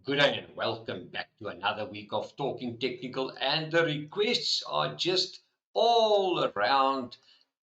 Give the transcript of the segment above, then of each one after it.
Good day and welcome back to another week of Talking Technical, and the requests are just all around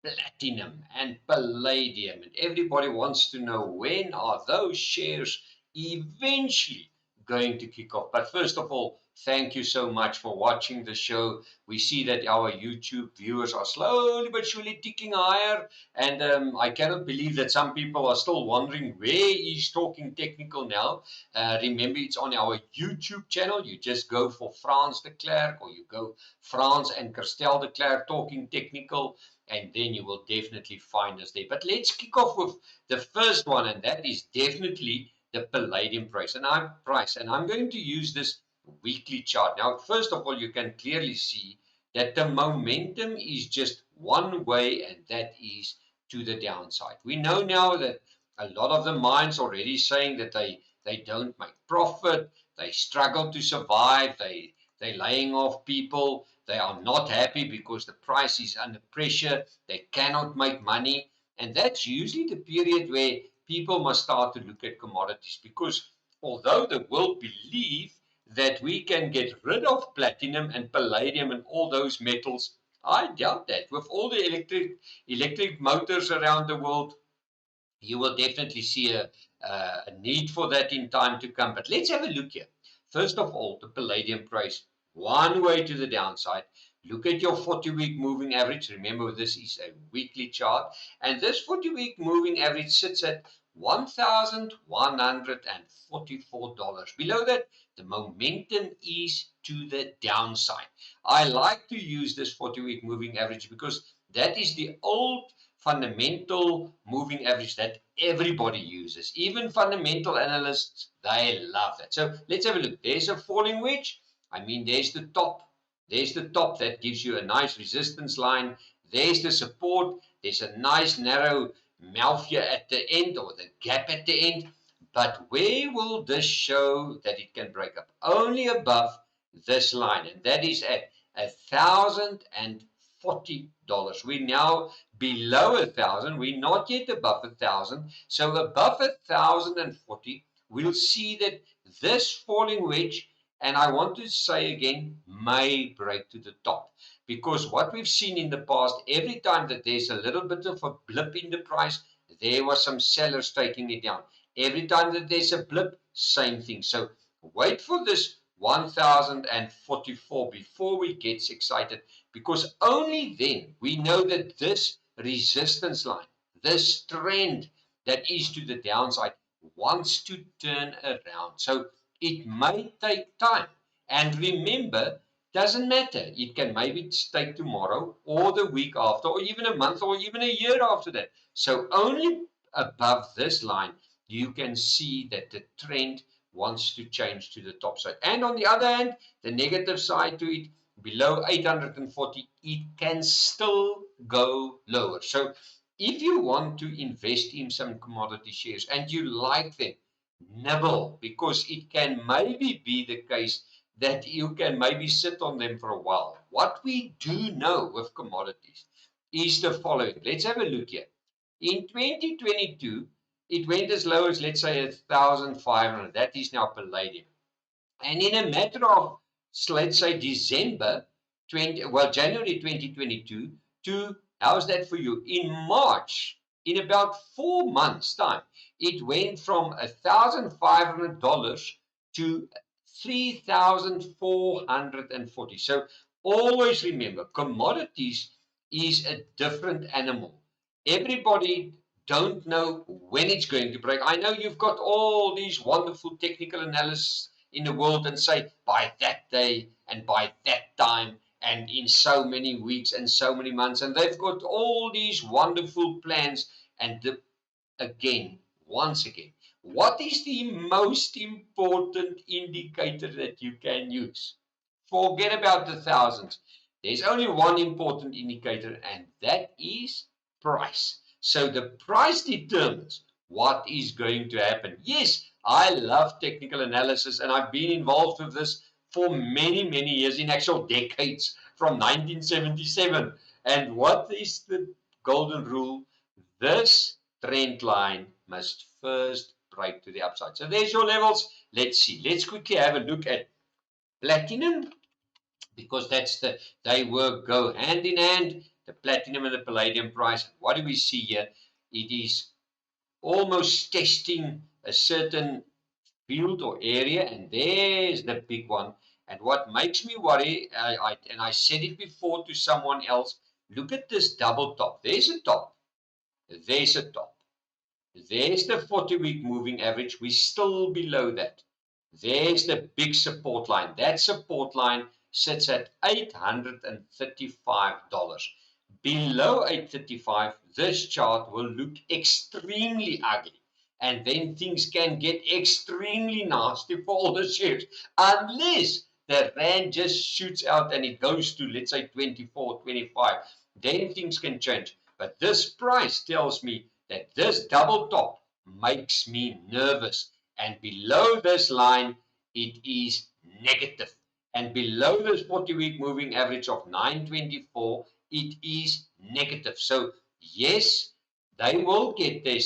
platinum and palladium, and everybody wants to know when are those shares eventually going to kick off. But first of all, thank you so much for watching the show. We see that our YouTube viewers are slowly but surely ticking higher, and I cannot believe that some people are still wondering where is Talking Technical now. Remember, it's on our YouTube channel. You just go for Frans de Klerk, or you go Frans and Christel de Klerk Talking Technical, and then you will definitely find us there. But let's kick off with the first one, and that is definitely the palladium price. And I'm going to use this weekly chart. Now, first of all, you can clearly see that the momentum is just one way, and that is to the downside. We know now that a lot of the mines already saying that they don't make profit, they struggle to survive, they're laying off people, they are not happy because the price is under pressure, they cannot make money, and that's usually the period where people must start to look at commodities, because although the world believe that we can get rid of platinum and palladium and all those metals, I doubt that. With all the electric motors around the world, you will definitely see a need for that in time to come. But let's have a look here. First of all, the palladium price, one way to the downside. Look at your 40-week moving average. Remember, this is a weekly chart. And this 40-week moving average sits at $1,144. Below that, the momentum is to the downside. I like to use this 40-week moving average because that is the old fundamental moving average that everybody uses. Even fundamental analysts, they love that. So let's have a look. There's a falling wedge. I mean, there's the top. There's the top that gives you a nice resistance line. There's the support. There's a nice narrow mouth here at the end, or the gap at the end. But where will this show that it can break up? Only above this line, and that is at $1,040. We're now below 1,000. We're not yet above 1,000. So above 1,040, we'll see that this falling wedge, and I want to say again, may break to the top. Because what we've seen in the past, every time that there's a little bit of a blip in the price, there was some sellers taking it down. Every time that there's a blip, same thing. So wait for this 1,044 before we get excited, because only then we know that this resistance line, this trend that is to the downside, wants to turn around. So it may take time. And remember, doesn't matter. It can maybe take tomorrow or the week after, or even a month, or even a year after that. So only above this line, you can see that the trend wants to change to the top side. And on the other hand, the negative side to it, below 840, it can still go lower. So if you want to invest in some commodity shares and you like them, nibble, because it can maybe be the case that you can maybe sit on them for a while. What we do know with commodities is the following. Let's have a look here. In 2022, it went as low as, let's say, 1,500. That is now palladium. And in a matter of, let's say, January 2022 to, how's that for you? In March, in about 4 months' time, it went from $1,500 to 3,440. So always remember, commodities is a different animal. Everybody don't know when it's going to break. I know you've got all these wonderful technical analysis in the world and say by that day and by that time and in so many weeks and so many months, and they've got all these wonderful plans. And once again, what is the most important indicator that you can use? Forget about the thousands. There's only one important indicator, and that is price. So the price determines what is going to happen. Yes, I love technical analysis, and I've been involved with this for many, many years, in actual decades, from 1977. And what is the golden rule? This trend line must first break to the upside. So there's your levels. Let's see. Let's quickly have a look at platinum, because they go hand in hand, the platinum and the palladium price. What do we see here? It is almost testing a certain field or area, and there's the big one. And what makes me worry, and I said it before to someone else, look at this double top. There's a top, there's a top, there's the 40-week moving average. We're still below that. There's the big support line. That support line sits at $835. Below 835, this chart will look extremely ugly. And then things can get extremely nasty for all the shares, unless the rand just shoots out and it goes to, let's say, 24, 25. Then things can change. But this price tells me that this double top makes me nervous. And below this line, it is negative. And below this 40-week moving average of 924, it is negative. So yes, they will get their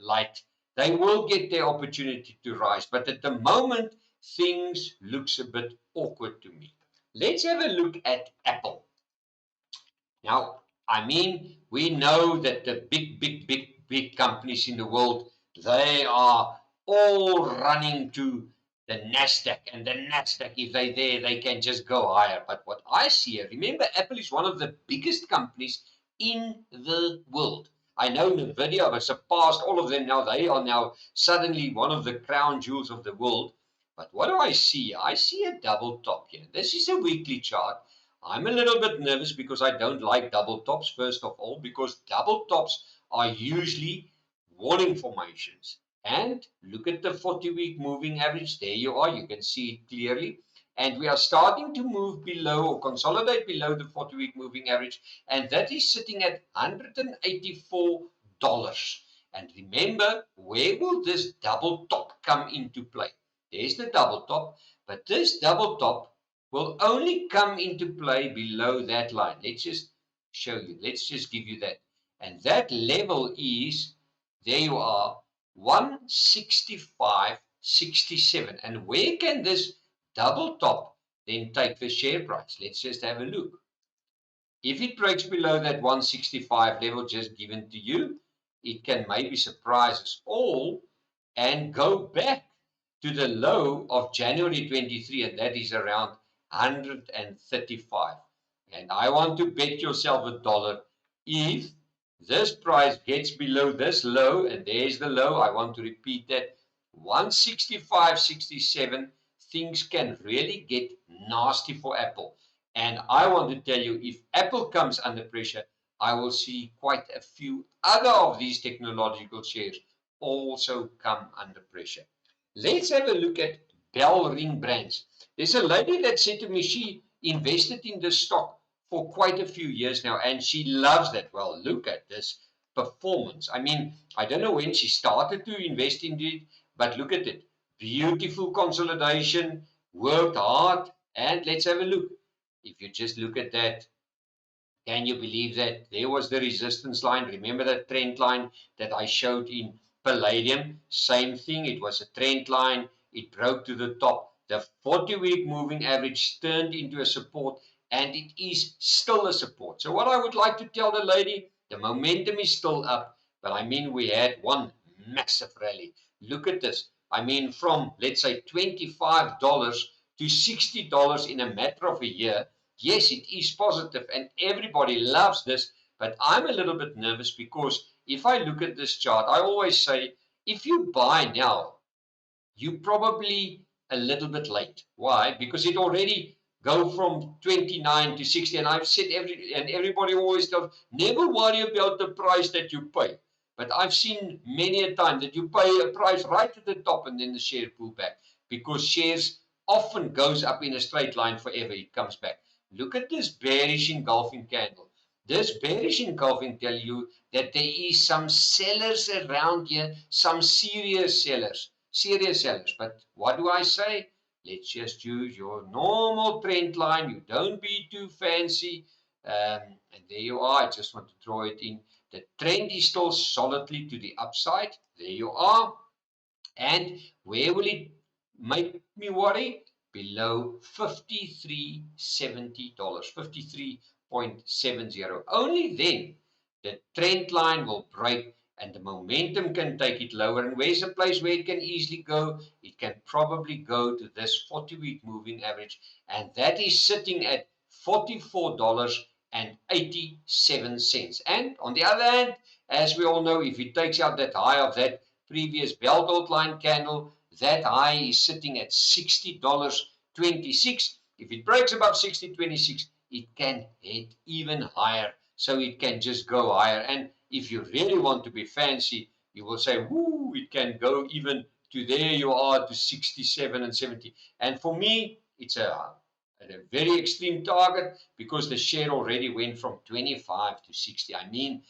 light. They will get their opportunity to rise. But at the moment, things looks a bit awkward to me. Let's have a look at Apple. Now, I mean, we know that the big companies in the world, they are all running to the Nasdaq, and the Nasdaq, if they're there, they can just go higher. But what I see here, remember, Apple is one of the biggest companies in the world. I know Nvidia has surpassed all of them now. They are now suddenly one of the crown jewels of the world. But what do I see? I see a double top here. This is a weekly chart. I'm a little bit nervous because I don't like double tops, first of all, because double tops are usually warning formations. And look at the 40-week moving average. There you are. You can see it clearly. And we are starting to move below or consolidate below the 40-week moving average. And that is sitting at $184. And remember, where will this double top come into play? There's the double top. But this double top will only come into play below that line. Let's just show you. Let's just give you that. And that level is, there you are, 165.67. And where can this double top then take the share price? Let's just have a look. If it breaks below that 165 level just given to you, it can maybe surprise us all and go back to the low of January 23, and that is around 135. And I want to bet yourself $1 if this price gets below this low, and there's the low, I want to repeat that, 165.67, things can really get nasty for Apple. And I want to tell you, if Apple comes under pressure, I will see quite a few other of these technological shares also come under pressure. Let's have a look at Bellring brands. There's a lady that said to me she invested in this stock for quite a few years now, and she loves that. Well, look at this performance. I mean, I don't know when she started to invest in it, but look at it. Beautiful consolidation, worked hard, and let's have a look. If you just look at that, can you believe that? There was the resistance line. Remember that trend line that I showed in Palladium? Same thing. It was a trend line. It broke to the top. The 40-week moving average turned into a support, and it is still a support. So what I would like to tell the lady, the momentum is still up, but I mean, we had one massive rally. Look at this. I mean, from, let's say, $25 to $60 in a matter of a year. Yes, it is positive and everybody loves this, but I'm a little bit nervous because if I look at this chart, I always say, if you buy now, you're probably a little bit late. Why? Because it already go from 29 to 60, and I've said everybody always tells, never worry about the price that you pay. But I've seen many a time that you pay a price right at the top and then the share pull back, because shares often goes up in a straight line forever. It comes back. Look at this bearish engulfing candle. This bearish engulfing tell you that there is some sellers around here, some serious sellers. But what do I say? Let's just use your normal trend line. You don't be too fancy. And there you are. I just want to draw it in. The trend is still solidly to the upside. There you are. And where will it make me worry? Below $53.70, 53.70. Only then the trend line will break and the momentum can take it lower. And where's a place where it can easily go? It can probably go to this 40-week moving average, and that is sitting at $44.87. And on the other hand, as we all know, if it takes out that high of that previous belt outline candle, that high is sitting at $60.26. If it breaks above 60.26, it can head even higher. So it can just go higher. And if you really want to be fancy, you will say, woo, it can go even to there you are to 67 and 70. And for me, it's a very extreme target because the share already went from 25 to 60. I mean,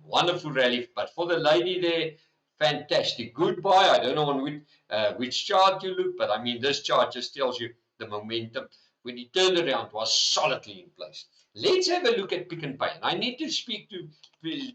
wonderful rally. But for the lady there, fantastic. Goodbye. I don't know on which chart you look, but I mean, this chart just tells you the momentum. When he turned around, it was solidly in place. Let's have a look at Pick and Pay. And I need to speak to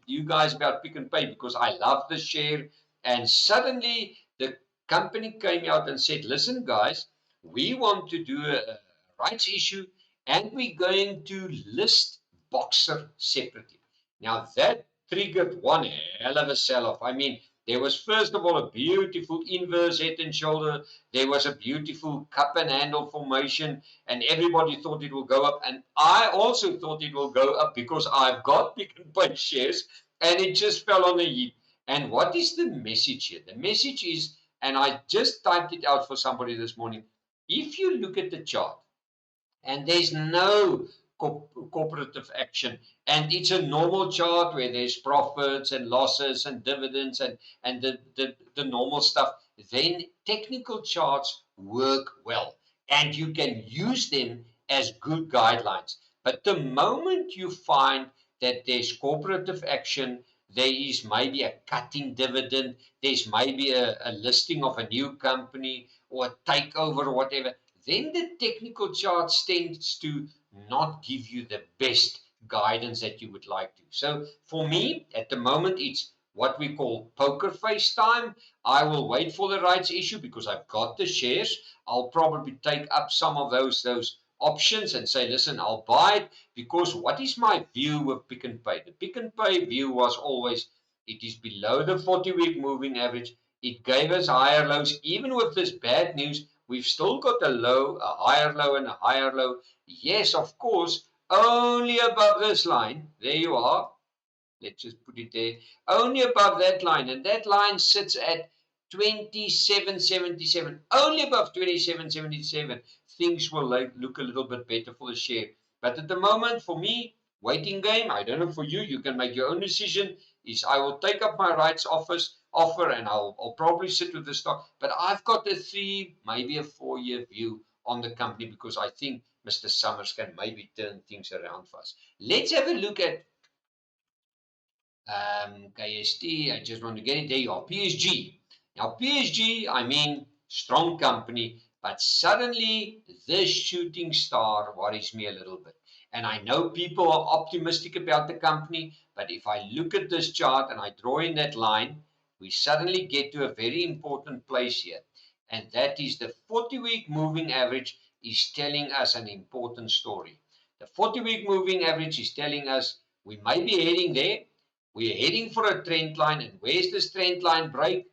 you guys about Pick and Pay because I love the share. And suddenly the company came out and said, listen, guys, we want to do a rights issue and we're going to list Boxer separately. Now that triggered one hell of a sell-off. I mean, there was first of all a beautiful inverse head and shoulder. There was a beautiful cup and handle formation, and everybody thought it will go up. And I also thought it will go up because I've got Pick and Pay shares, and it just fell on a heap. And what is the message here? The message is, and I just typed it out for somebody this morning. If you look at the chart, and there's no cooperative action, and it's a normal chart where there's profits and losses and dividends and the normal stuff, then technical charts work well and you can use them as good guidelines. But the moment you find that there's cooperative action, there is maybe a cutting dividend, there's maybe a listing of a new company or a takeover or whatever, then the technical chart tends to not give you the best guidance that you would like to. So for me, at the moment, it's what we call poker face time. I will wait for the rights issue because I've got the shares. I'll probably take up some of those options and say, listen, I'll buy it because what is my view of Pick and Pay? The Pick and Pay view was always it is below the 40-week moving average. It gave us higher lows. Even with this bad news, we've still got a low, a higher low, and a higher low. Yes, of course, only above this line. There you are. Let's just put it there. Only above that line. And that line sits at 27.77. Only above 27.77. Things will look a little bit better for the share. But at the moment, for me, waiting game. I don't know for you. You can make your own decision. Is I will take up my rights offer and I'll probably sit with the stock. But I've got a 3, maybe a 4-year view on the company because I think Mr. Summers can maybe turn things around for us. Let's have a look at KST. I just want to get it. There you are. PSG. Now, PSG, I mean, strong company, but suddenly this shooting star worries me a little bit. And I know people are optimistic about the company, but if I look at this chart and I draw in that line, we suddenly get to a very important place here. And that is the 40-week moving average is telling us an important story. The 40-week moving average is telling us we may be heading there. We're heading for a trend line. And where's this trend line break?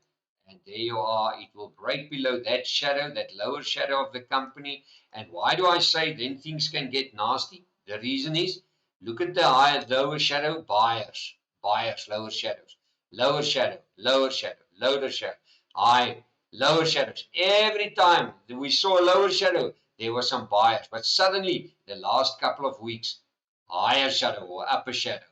And there you are. It will break below that shadow, that lower shadow of the company. And why do I say then things can get nasty? The reason is, look at the higher, lower shadow, buyers, lower shadows, lower shadow, lower shadow, lower shadow, high, lower shadows. Every time we saw a lower shadow, there were some buyers. But suddenly, the last couple of weeks, higher shadow or upper shadow,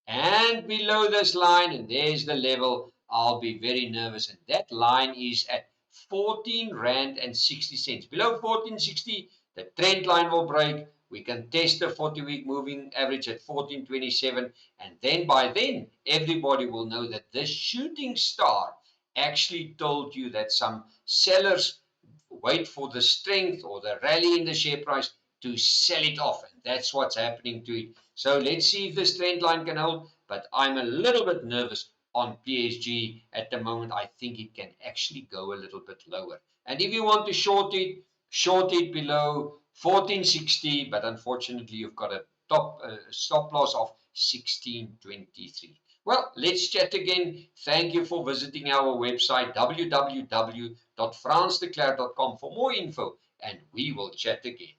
and below this line, and there's the level, I'll be very nervous. And that line is at 14 Rand and 60 cents. Below 14.60, the trend line will break. We can test the 40-week moving average at 14.27. And then by then, everybody will know that this shooting star actually told you that some sellers wait for the strength or the rally in the share price to sell it off. And that's what's happening to it. So let's see if this trend line can hold. But I'm a little bit nervous on PSG at the moment. I think it can actually go a little bit lower. And if you want to short it below 1460, but unfortunately you've got a top stop loss of 1623. Well, let's chat again. Thank you for visiting our website www.fransdeklerk.com for more info, and we will chat again.